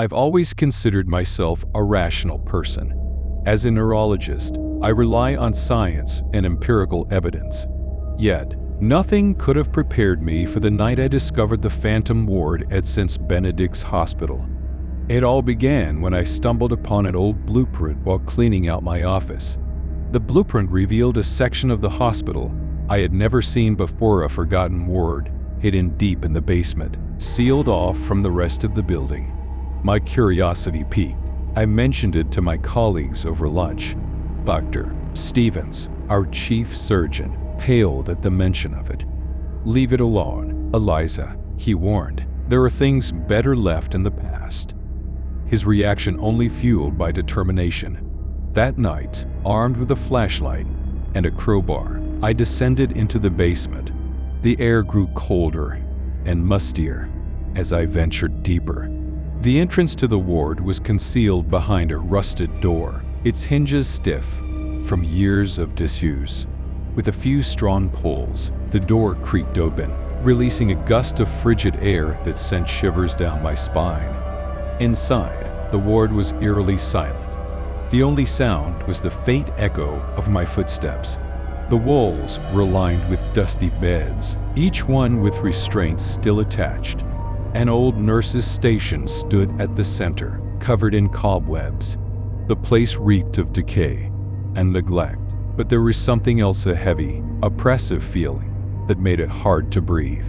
I've always considered myself a rational person. As a neurologist, I rely on science and empirical evidence. Yet, nothing could have prepared me for the night I discovered the phantom ward at St. Benedict's Hospital. It all began when I stumbled upon an old blueprint while cleaning out my office. The blueprint revealed a section of the hospital I had never seen before, a forgotten ward hidden deep in the basement, sealed off from the rest of the building. My curiosity piqued. I mentioned it to my colleagues over lunch. Dr. Stevens, our chief surgeon, paled at the mention of it. "Leave it alone, Eliza," he warned. "There are things better left in the past." His reaction only fueled my determination. That night, armed with a flashlight and a crowbar, I descended into the basement. The air grew colder and mustier as I ventured deeper. The entrance to the ward was concealed behind a rusted door, its hinges stiff from years of disuse. With a few strong pulls, the door creaked open, releasing a gust of frigid air that sent shivers down my spine. Inside, the ward was eerily silent. The only sound was the faint echo of my footsteps. The walls were lined with dusty beds, each one with restraints still attached. An old nurse's station stood at the center, covered in cobwebs. The place reeked of decay and neglect, but there was something else, a heavy, oppressive feeling that made it hard to breathe.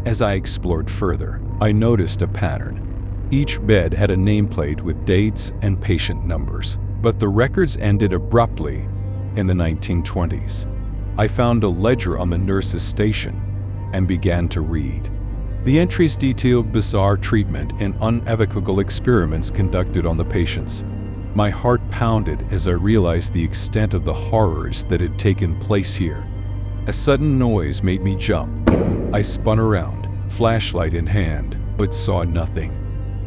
As I explored further, I noticed a pattern. Each bed had a nameplate with dates and patient numbers, but the records ended abruptly in the 1920s. I found a ledger on the nurse's station and began to read. The entries detailed bizarre treatment and unethical experiments conducted on the patients. My heart pounded as I realized the extent of the horrors that had taken place here. A sudden noise made me jump. I spun around, flashlight in hand, but saw nothing.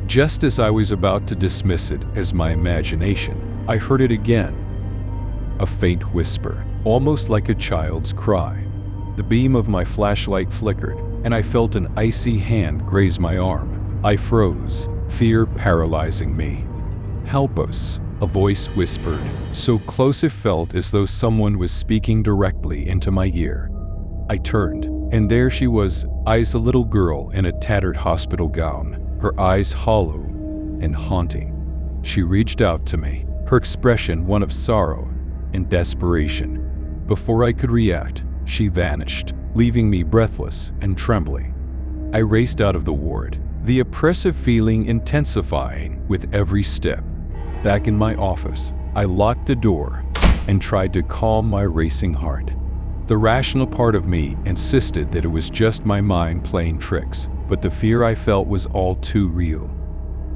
Just as I was about to dismiss it as my imagination, I heard it again. A faint whisper, almost like a child's cry. The beam of my flashlight flickered, and I felt an icy hand graze my arm. I froze, fear paralyzing me. "Help us," a voice whispered, so close it felt as though someone was speaking directly into my ear. I turned, and there she was, a little girl in a tattered hospital gown, her eyes hollow and haunting. She reached out to me, her expression one of sorrow and desperation. Before I could react, she vanished, leaving me breathless and trembling. I raced out of the ward, the oppressive feeling intensifying with every step. Back in my office, I locked the door and tried to calm my racing heart. The rational part of me insisted that it was just my mind playing tricks, but the fear I felt was all too real.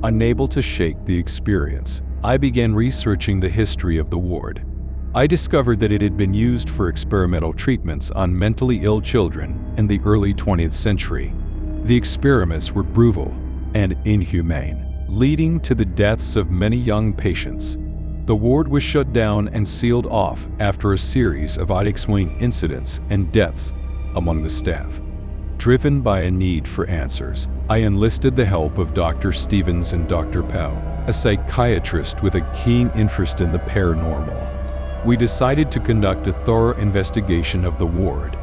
Unable to shake the experience, I began researching the history of the ward. I discovered that it had been used for experimental treatments on mentally ill children in the early 20th century. The experiments were brutal and inhumane, leading to the deaths of many young patients. The ward was shut down and sealed off after a series of unexplained incidents and deaths among the staff. Driven by a need for answers, I enlisted the help of Dr. Stevens and Dr. Powell, a psychiatrist with a keen interest in the paranormal. We decided to conduct a thorough investigation of the ward.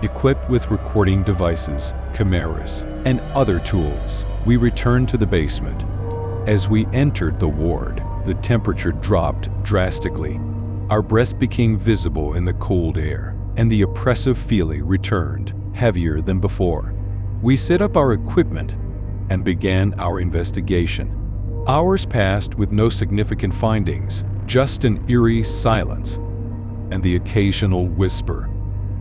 Equipped with recording devices, cameras, and other tools, we returned to the basement. As we entered the ward, the temperature dropped drastically. Our breaths became visible in the cold air, and the oppressive feeling returned, heavier than before. We set up our equipment and began our investigation. Hours passed with no significant findings, just an eerie silence and the occasional whisper.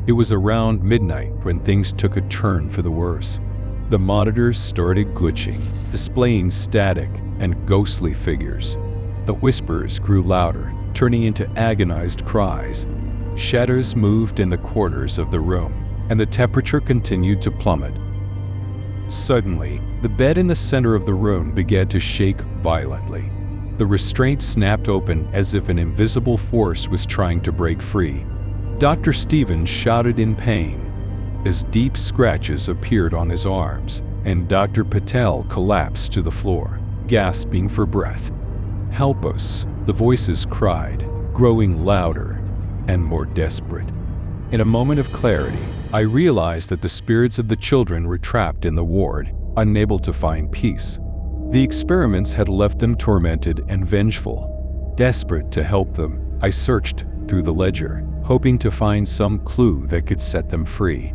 It was around midnight when things took a turn for the worse. The monitors started glitching, displaying static and ghostly figures. The whispers grew louder, turning into agonized cries. Shadows moved in the corners of the room, and the temperature continued to plummet. Suddenly, the bed in the center of the room began to shake violently. The restraint snapped open as if an invisible force was trying to break free. Dr. Stevens shouted in pain as deep scratches appeared on his arms, and Dr. Patel collapsed to the floor. gasping for breath. "Help us," the voices cried, growing louder and more desperate. In a moment of clarity, I realized that the spirits of the children were trapped in the ward, unable to find peace. The experiments had left them tormented and vengeful. Desperate to help them, I searched through the ledger, hoping to find some clue that could set them free.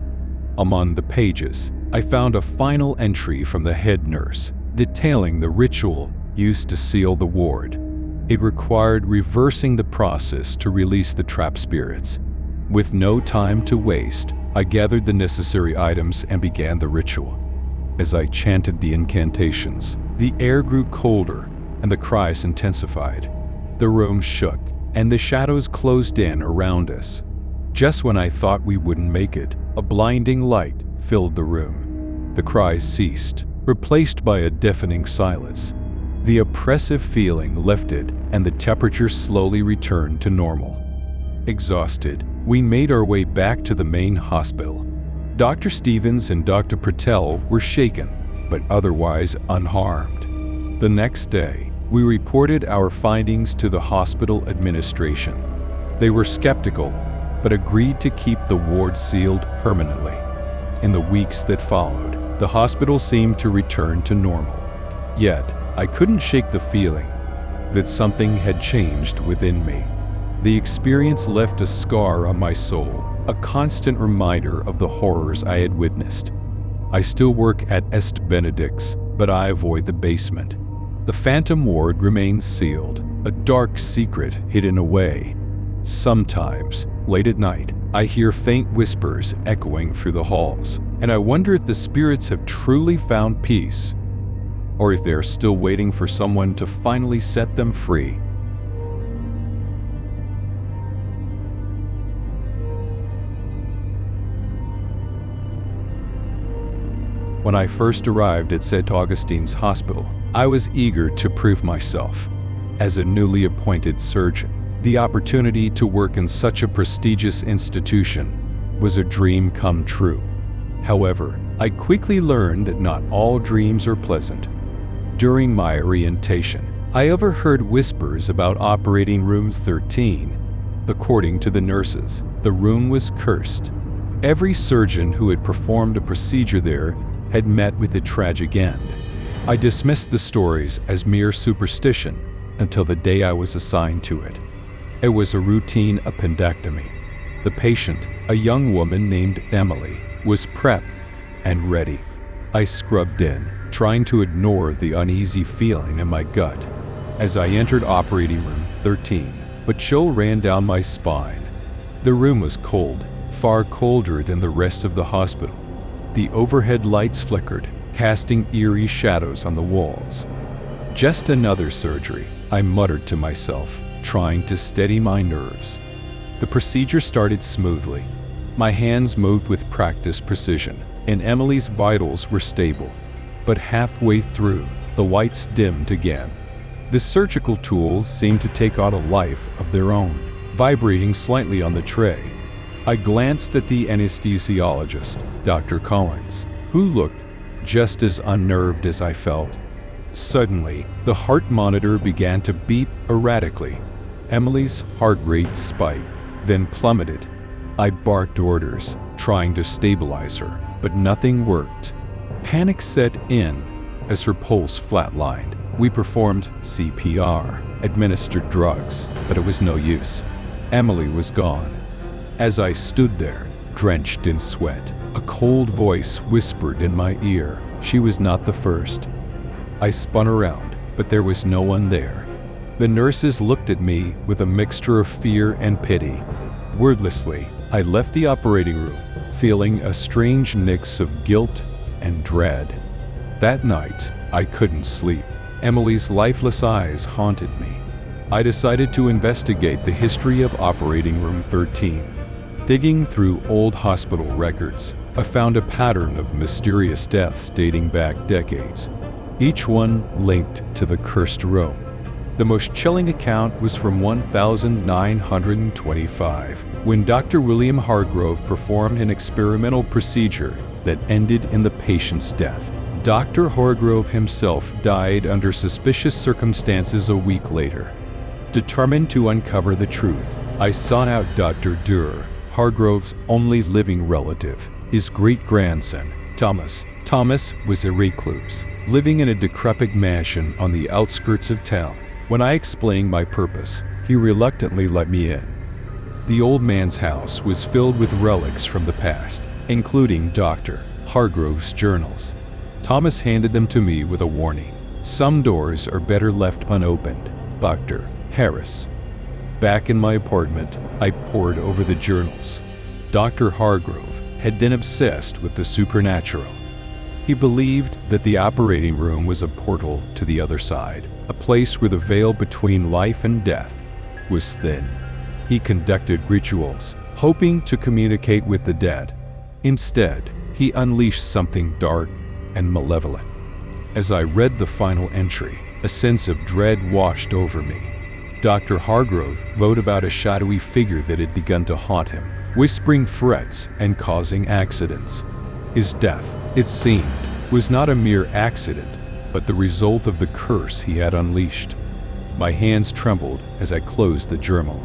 Among the pages, I found a final entry from the head nurse, detailing the ritual used to seal the ward. It required reversing the process to release the trapped spirits. With no time to waste, I gathered the necessary items and began the ritual. As I chanted the incantations, the air grew colder and the cries intensified. The room shook and the shadows closed in around us. Just when I thought we wouldn't make it, a blinding light filled the room. The cries ceased, replaced by a deafening silence. The oppressive feeling lifted and the temperature slowly returned to normal. Exhausted, we made our way back to the main hospital. Dr. Stevens and Dr. Patel were shaken, but otherwise unharmed. The next day, we reported our findings to the hospital administration. They were skeptical, but agreed to keep the ward sealed permanently. In the weeks that followed, the hospital seemed to return to normal. Yet, I couldn't shake the feeling that something had changed within me. The experience left a scar on my soul, a constant reminder of the horrors I had witnessed. I still work at Est Benedict's, but I avoid the basement. The phantom ward remains sealed, a dark secret hidden away. Sometimes, late at night, I hear faint whispers echoing through the halls, and I wonder if the spirits have truly found peace, or if they are still waiting for someone to finally set them free. When I first arrived at St. Augustine's Hospital, I was eager to prove myself. As a newly appointed surgeon, the opportunity to work in such a prestigious institution was a dream come true. However, I quickly learned that not all dreams are pleasant. During my orientation, I overheard whispers about operating room 13. According to the nurses, the room was cursed. Every surgeon who had performed a procedure there had met with a tragic end. I dismissed the stories as mere superstition until the day I was assigned to it. It was a routine appendectomy. The patient, a young woman named Emily, was prepped and ready. I scrubbed in, trying to ignore the uneasy feeling in my gut. As I entered operating room 13, a chill ran down my spine. The room was cold, far colder than the rest of the hospital. The overhead lights flickered, casting eerie shadows on the walls. "Just another surgery," I muttered to myself, trying to steady my nerves. The procedure started smoothly. My hands moved with practiced precision, and Emily's vitals were stable. But halfway through, the lights dimmed again. The surgical tools seemed to take on a life of their own, vibrating slightly on the tray. I glanced at the anesthesiologist, Dr. Collins, who looked just as unnerved as I felt. Suddenly, the heart monitor began to beep erratically. Emily's heart rate spiked, then plummeted. I barked orders, trying to stabilize her, but nothing worked. Panic set in as her pulse flatlined. We performed CPR, administered drugs, but it was no use. Emily was gone. As I stood there, drenched in sweat, a cold voice whispered in my ear. She was not the first. I spun around, but there was no one there. The nurses looked at me with a mixture of fear and pity. Wordlessly, I left the operating room, feeling a strange mix of guilt and dread. That night, I couldn't sleep. Emily's lifeless eyes haunted me. I decided to investigate the history of operating room 13. Digging through old hospital records, I found a pattern of mysterious deaths dating back decades, each one linked to the cursed room. The most chilling account was from 1925, when Dr. William Hargrove performed an experimental procedure that ended in the patient's death. Dr. Hargrove himself died under suspicious circumstances a week later. Determined to uncover the truth, I sought out Dr. Durer, Hargrove's only living relative, his great-grandson, Thomas. Thomas was a recluse, living in a decrepit mansion on the outskirts of town. When I explained my purpose, he reluctantly let me in. The old man's house was filled with relics from the past, including Dr. Hargrove's journals. Thomas handed them to me with a warning. "Some doors are better left unopened, Dr. Harris." Back in my apartment, I pored over the journals. Dr. Hargrove had been obsessed with the supernatural. He believed that the operating room was a portal to the other side, a place where the veil between life and death was thin. He conducted rituals, hoping to communicate with the dead. Instead, he unleashed something dark and malevolent. As I read the final entry, a sense of dread washed over me. Dr. Hargrove wrote about a shadowy figure that had begun to haunt him, whispering threats and causing accidents. His death, it seemed, was not a mere accident, but the result of the curse he had unleashed. My hands trembled as I closed the journal.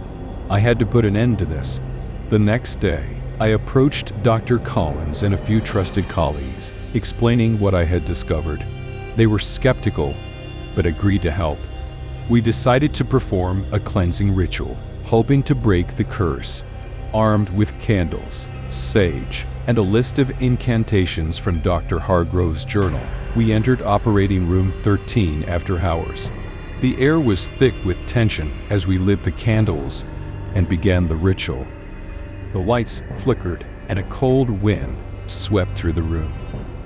I had to put an end to this. The next day, I approached Dr. Collins and a few trusted colleagues, explaining what I had discovered. They were skeptical, but agreed to help. We decided to perform a cleansing ritual, hoping to break the curse. Armed with candles, sage, and a list of incantations from Dr. Hargrove's journal, we entered operating room 13 after hours. The air was thick with tension as we lit the candles and began the ritual. The lights flickered and a cold wind swept through the room.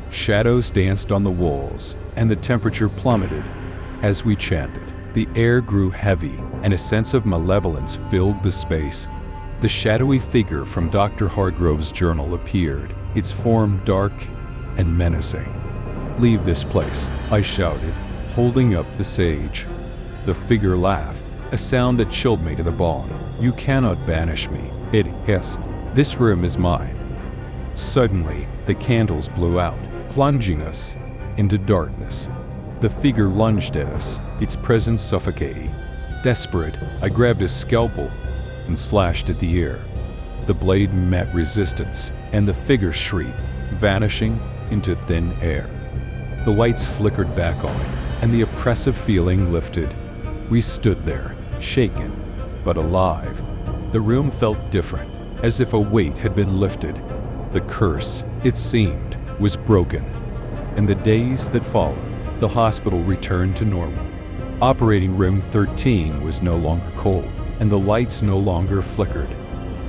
Shadows danced on the walls and the temperature plummeted as we chanted. The air grew heavy and a sense of malevolence filled the space. The shadowy figure from Dr. Hargrove's journal appeared, its form dark and menacing. "Leave this place," I shouted, holding up the sage. The figure laughed, a sound that chilled me to the bone. "You cannot banish me," it hissed. "This room is mine." Suddenly, the candles blew out, plunging us into darkness. The figure lunged at us, its presence suffocating. Desperate, I grabbed a scalpel and slashed at the air. The blade met resistance, and the figure shrieked, vanishing into thin air. The lights flickered back on, and the oppressive feeling lifted. We stood there, shaken, but alive. The room felt different, as if a weight had been lifted. The curse, it seemed, was broken. In the days that followed, the hospital returned to normal. Operating room 13 was no longer cold, and the lights no longer flickered.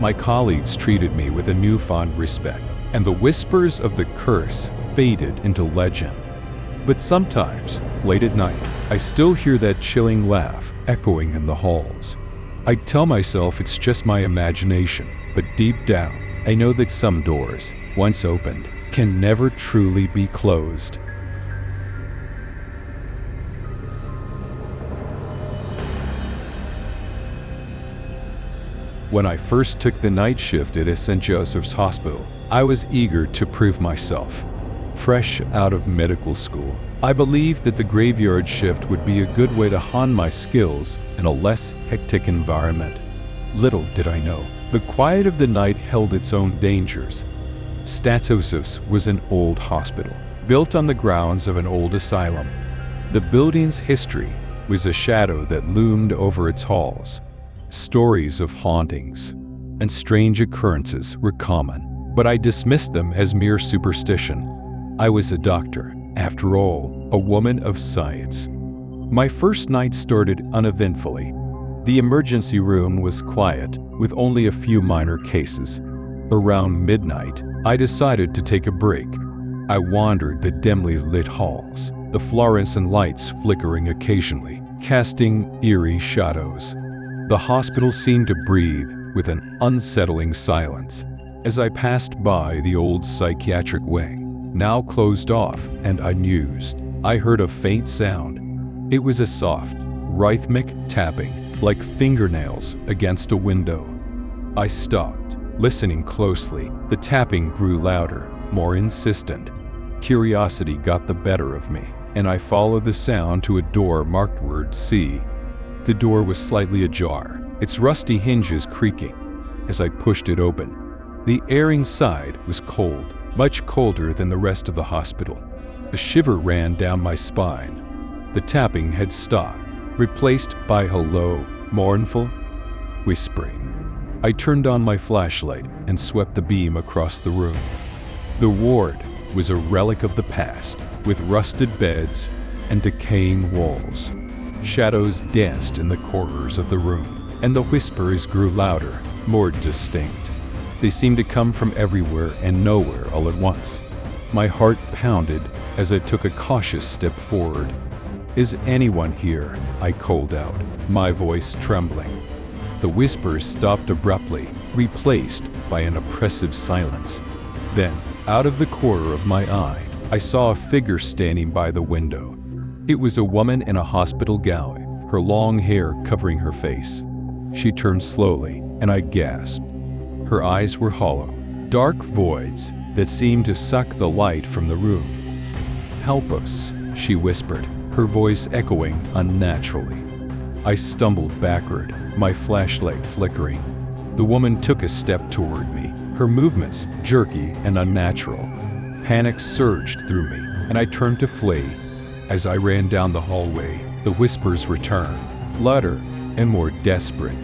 My colleagues treated me with a newfound respect, and the whispers of the curse faded into legend. But sometimes, late at night, I still hear that chilling laugh echoing in the halls. I tell myself it's just my imagination, but deep down, I know that some doors, once opened, can never truly be closed. When I first took the night shift at St. Joseph's Hospital, I was eager to prove myself. Fresh out of medical school, I believed that the graveyard shift would be a good way to hone my skills in a less hectic environment. Little did I know, the quiet of the night held its own dangers. St. Joseph's was an old hospital, built on the grounds of an old asylum. The building's history was a shadow that loomed over its halls. Stories of hauntings and strange occurrences were common, but I dismissed them as mere superstition. I was a doctor, after all, a woman of science. My first night started uneventfully. The emergency room was quiet, with only a few minor cases. Around midnight, I decided to take a break. I wandered the dimly lit halls, the fluorescent lights flickering occasionally, casting eerie shadows. The hospital seemed to breathe with an unsettling silence. As I passed by the old psychiatric wing, now closed off and unused, I heard a faint sound. It was a soft, rhythmic tapping, like fingernails against a window. I stopped, listening closely. The tapping grew louder, more insistent. Curiosity got the better of me, and I followed the sound to a door marked word C. The door was slightly ajar, its rusty hinges creaking. As I pushed it open, the air inside was cold, much colder than the rest of the hospital. A shiver ran down my spine. The tapping had stopped, replaced by a low, mournful whispering. I turned on my flashlight and swept the beam across the room. The ward was a relic of the past, with rusted beds and decaying walls. Shadows danced in the corners of the room, and the whispers grew louder, more distinct. They seemed to come from everywhere and nowhere all at once. My heart pounded as I took a cautious step forward. "Is anyone here?" I called out, my voice trembling. The whispers stopped abruptly, replaced by an oppressive silence. Then, out of the corner of my eye, I saw a figure standing by the window. It was a woman in a hospital gown, her long hair covering her face. She turned slowly, and I gasped. Her eyes were hollow, dark voids that seemed to suck the light from the room. "Help us," she whispered, her voice echoing unnaturally. I stumbled backward, my flashlight flickering. The woman took a step toward me, her movements jerky and unnatural. Panic surged through me, and I turned to flee. As I ran down the hallway, the whispers returned, louder and more desperate.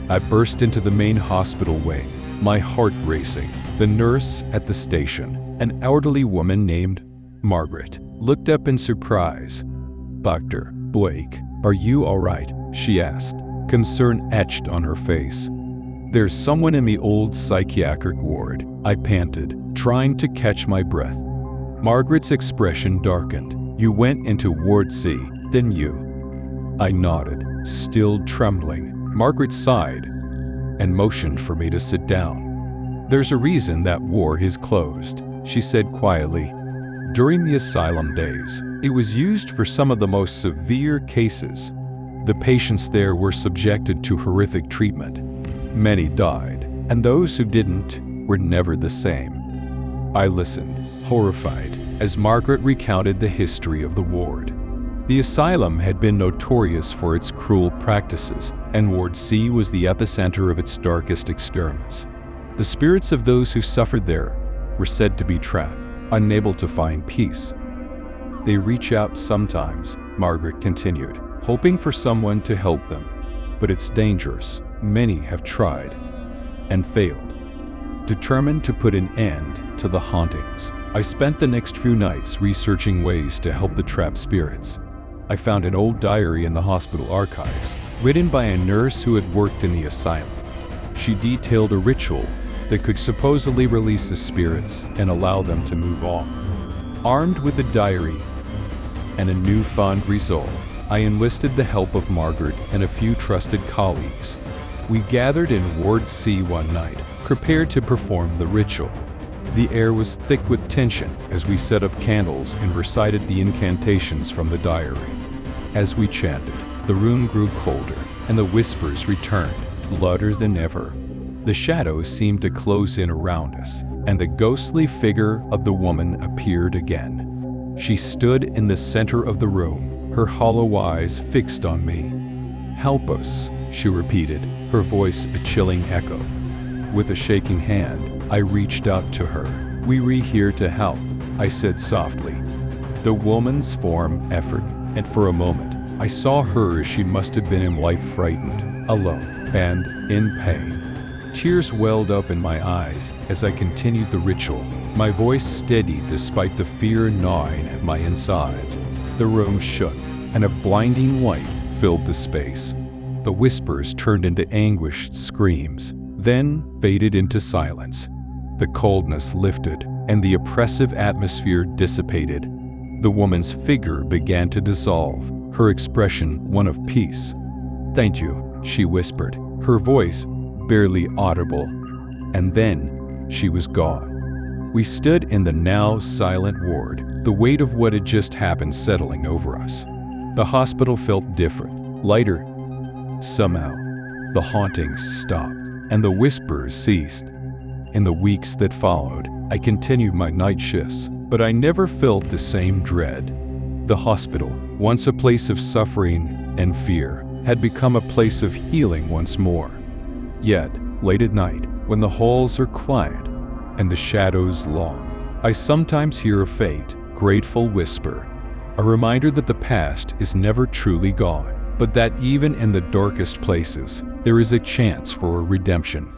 I burst into the main hospital wing, my heart racing. The nurse at the station, an elderly woman named Margaret, looked up in surprise. "Dr. Blake, are you all right?" she asked, concern etched on her face. "There's someone in the old psychiatric ward," I panted, trying to catch my breath. Margaret's expression darkened. "You went into Ward C, didn't you?" I nodded, still trembling. Margaret sighed and motioned for me to sit down. "There's a reason that ward is closed," she said quietly. "During the asylum days, it was used for some of the most severe cases. The patients there were subjected to horrific treatment. Many died, and those who didn't were never the same." I listened, horrified, as Margaret recounted the history of the ward. The asylum had been notorious for its cruel practices, and Ward C was the epicenter of its darkest experiments. The spirits of those who suffered there were said to be trapped, unable to find peace. "They reach out sometimes," Margaret continued, hoping for someone to help them. "But it's dangerous. Many have tried and failed." Determined to put an end to the hauntings, I spent the next few nights researching ways to help the trapped spirits. I found an old diary in the hospital archives, written by a nurse who had worked in the asylum. She detailed a ritual that could supposedly release the spirits and allow them to move on. Armed with the diary and a newfound resolve, I enlisted the help of Margaret and a few trusted colleagues. We gathered in Ward C one night, prepared to perform the ritual. The air was thick with tension as we set up candles and recited the incantations from the diary. As we chanted, the room grew colder, and the whispers returned, louder than ever. The shadows seemed to close in around us, and the ghostly figure of the woman appeared again. She stood in the center of the room, her hollow eyes fixed on me. "Help us," she repeated, her voice a chilling echo. With a shaking hand, I reached out to her. "We're here to help," I said softly. The woman's form effort, and for a moment, I saw her as she must have been in life, frightened, alone, and in pain. Tears welled up in my eyes as I continued the ritual, my voice steady despite the fear gnawing at my insides. The room shook, and a blinding light filled the space. The whispers turned into anguished screams, then faded into silence. The coldness lifted, and the oppressive atmosphere dissipated. The woman's figure began to dissolve, her expression one of peace. "Thank you," she whispered, her voice barely audible. And then she was gone. We stood in the now silent ward, the weight of what had just happened settling over us. The hospital felt different, lighter. Somehow, the hauntings stopped, and the whispers ceased. In the weeks that followed, I continued my night shifts, But I never felt the same dread. The hospital, once a place of suffering and fear, had become a place of healing once more. Yet, late at night, when the halls are quiet and the shadows long, I sometimes hear a faint, grateful whisper, a reminder that the past is never truly gone, but that even in the darkest places, there is a chance for redemption.